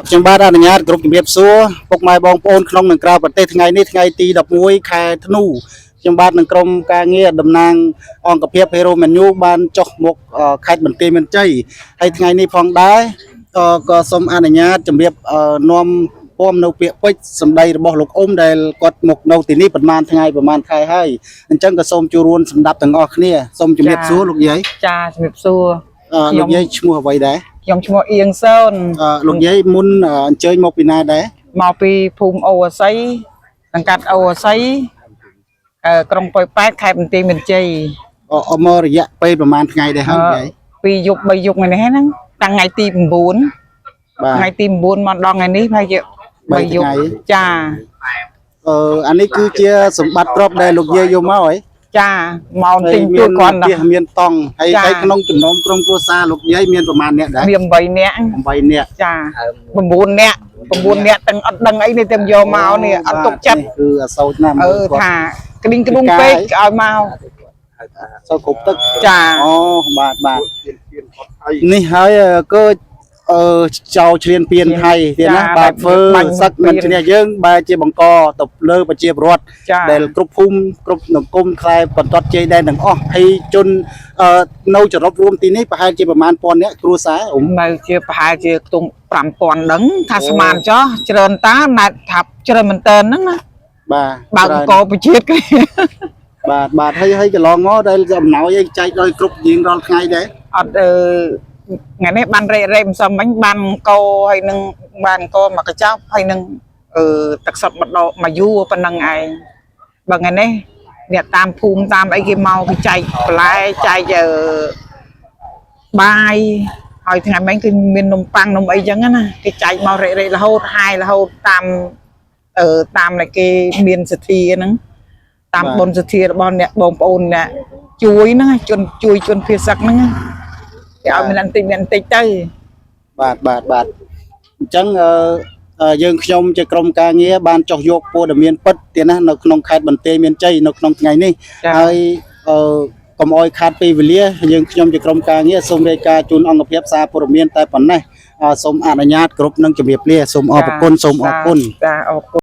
ខ្ញុំបាទអនុញ្ញាតគ្រប់ជំរាបសួរពុកម៉ែបងប្អូនក្នុងនិងក្រៅប្រទេសថ្ងៃនេះថ្ងៃទី11ខែធ្នូខ្ញុំបាទនឹងក្រុមការងារតំណាងអង្គភាពហេរ៉ូមែនញូបានចុះមកខេត្តបន្ទាយមានជ័យហើយថ្ងៃនេះផងដែរក៏សូមអនុញ្ញាតជម្រាបនាំពំនៅពាក្យពេចន៍សម្ដីរបស់លោកអ៊ុំដែលគាត់មកនៅទីនេះប្រហែលថ្ងៃប្រហែលខែហើយអញ្ចឹងក៏សូមជួបរួមសម្ដាប់ទាំងអស់គ្នាសូមជម្រាបសួរលោកយាយចាជំរាបសួរលោកយាយឈ្មោះអ្វីដែរខ្ញុំឈ្មោះអៀងសូនលោកយាយមុនអញ្ជើញមកពីណាដែរមកពីភូមិអូអាស័យសង្កាត់អូអាស័យក្រុងប៉ោយប៉ែតខេត្តបន្ទាយមានជ័យមករយៈពេលប្រហែលថ្ងៃដែរហើយយាយពីយប់3យប់ហ្នឹងតាំងថ្ងៃទី9ថ្ងៃទី9មកដល់ថ្ងៃនេះហើយជា3យប់ចាអានេះគឺជាសម្បត្តិទ្រព្យដែលលោកយាយយកមកហ៎ចាមកទិញជួយគាត់មានតង់ហើយក្នុងចំណោមក្រុមគ្រួសារលោកយាយមានប្រហែលអ្នកដែរមាន8នាក់8នាក់ចា9នាក់ទាំងអត់ដឹងអីនេះតែយកមកនេះអត់ទុកចិត្តគឺអសោចណាស់ថាក្តីងក្ដុងពេកឲ្យមកសូវគ្រប់ទឹកចាអូបាទនេះហើយគឺចៅឆ្លៀនពៀនថៃទៀតណាបាទធ្វើសឹកមិនឈ្នះយើងបែរជាបង្កទៅលើប្រជាពលរដ្ឋដែលគ្រប់ភូមិគ្រប់នគមខ្លែបន្ទាត់ជ័យដែរទាំងអស់ហើយជននៅចរុបរួមទីនេះប្រហែលជាប្រមាណ1000នាក់គ្រួសារនៅជាប្រហែលជាខ្ទង់5000ដឹងថាស្មានចោះច្រើនតាណែថាច្រើនមែនតើហ្នឹងណាបាទបើកប្រជាជាតិបាទហើយកន្លងមកដែលអំណោយឯងចែកដោយគ្រប់រៀងរាល់ថ្ងៃដែរអត់ថ្ងៃនេះបានរេមិនសមមិញបានកោហើយនឹងបានកោមកកញ្ចប់ហើយនឹងទឹកសុទ្ធម្ដងមកយូរប៉ុណ្ណឹងឯងបើថ្ងៃនេះអ្នកតាមភូមិតាមអីគេមកគេចែកបន្លែចែកបាយហើយថ្ងៃមិញគឺមាននំប៉័ងនំអីចឹងណាគេចែកមករេរហូតហាយរហូតតាមដែលគេមានសទ្ធាហ្នឹងតាមបុណ្យសទ្ធារបស់អ្នកបងប្អូនអ្នកជួយហ្នឹងជួយជនភៀសសឹកហ្នឹងគេឲ្យមានបន្តិចទៅបាទអញ្ចឹងយើងខ្ញុំជាក្រុមការងារបានចោះយកព័ត៌មានពិតទៀតណានៅក្នុងខេត្តបន្ទាយមានជ័យនៅក្នុងថ្ងៃនេះហើយកុំអោយខាតពេលវេលាយើងខ្ញុំជាក្រុមការងារសូមរាយការណ៍ជូនអង្គភាពសារព័ត៌មានតែប៉ុណ្ណេះសូមអនុញ្ញាតគ្រប់នឹងជម្រាបលាសូមអរគុណចាអរគុណ